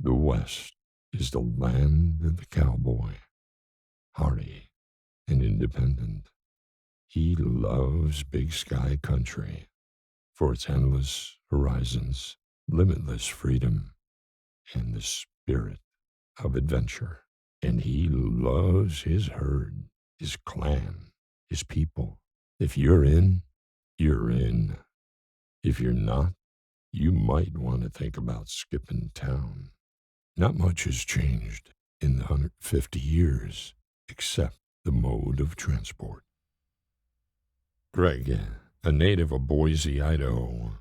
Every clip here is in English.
The West is the land of the cowboy, hardy and independent. He loves big sky country for its endless horizons, limitless freedom, and the spirit of adventure. And he loves his herd, his clan, his people. If you're in, you're in. If you're not, you might want to think about skipping town. Not much has changed in the 150 years, except the mode of transport. Greg, a native of Boise, Idaho,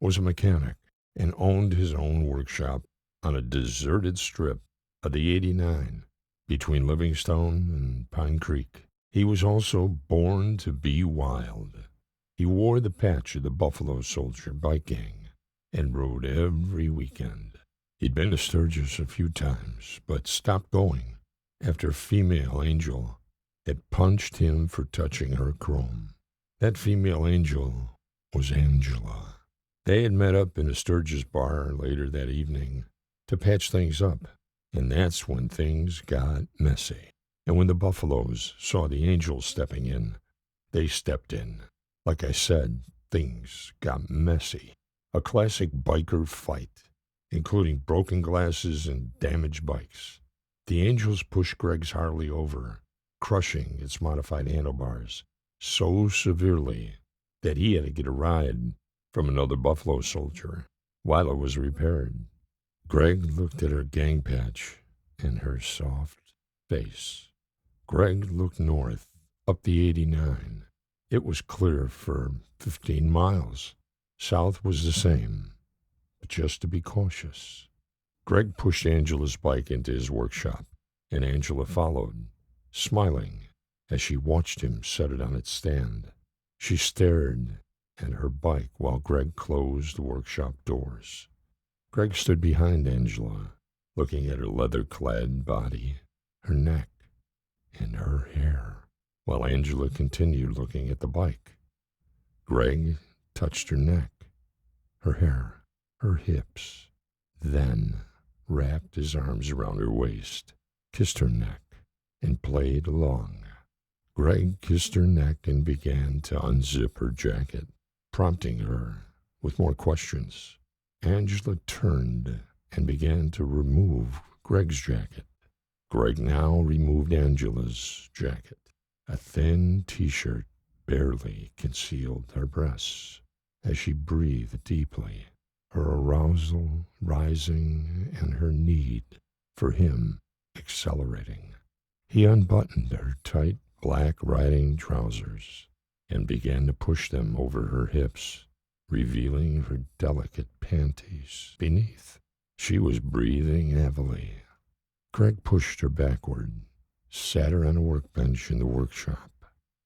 was a mechanic and owned his own workshop on a deserted strip of the 89 between Livingstone and Pine Creek. He was also born to be wild. He wore the patch of the Buffalo Soldier bike gang and rode every weekend. He'd been to Sturgis a few times, but stopped going after a female angel had punched him for touching her chrome. That female angel was Angela. They had met up in a Sturgis bar later that evening to patch things up, and that's when things got messy. And when the Buffaloes saw the angel stepping in, they stepped in. Like I said, things got messy. A classic biker fight, including broken glasses and damaged bikes. The angels pushed Greg's Harley over, crushing its modified handlebars so severely that he had to get a ride from another Buffalo Soldier while it was repaired. Greg looked at her gang patch and her soft face. Greg looked north, up the 89. It was clear for 15 miles. South was the same, but just to be cautious. Greg pushed Angela's bike into his workshop, and Angela followed, smiling as she watched him set it on its stand. She stared at her bike while Greg closed the workshop doors. Greg stood behind Angela, looking at her leather-clad body, her neck, and her hair, while Angela continued looking at the bike. Greg touched her neck, her hair, her hips, then wrapped his arms around her waist, kissed her neck, and played along. Greg kissed her neck and began to unzip her jacket, prompting her with more questions. Angela turned and began to remove Greg's jacket. Greg now removed Angela's jacket. A thin t-shirt barely concealed her breasts as she breathed deeply, her arousal rising and her need for him accelerating. He unbuttoned her tight black riding trousers and began to push them over her hips, revealing her delicate panties beneath. She was breathing heavily. Greg pushed her backward, sat her on a workbench in the workshop,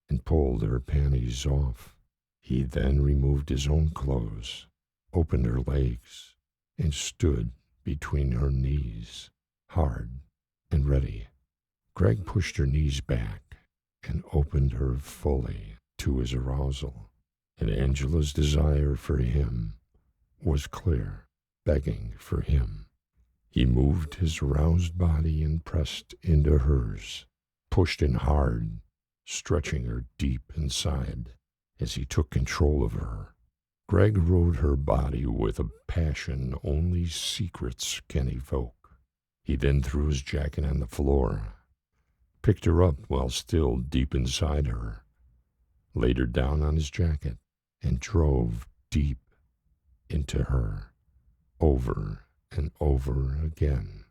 and pulled her panties off. He then removed his own clothes, opened her legs, and stood between her knees, hard and ready. Greg pushed her knees back and opened her fully to his arousal, and Angela's desire for him was clear, begging for him. He moved his aroused body and pressed into hers, pushed in hard, stretching her deep inside as he took control of her. Greg rode her body with a passion only secrets can evoke. He then threw his jacket on the floor, picked her up while still deep inside her, laid her down on his jacket, and drove deep into her, over and over again.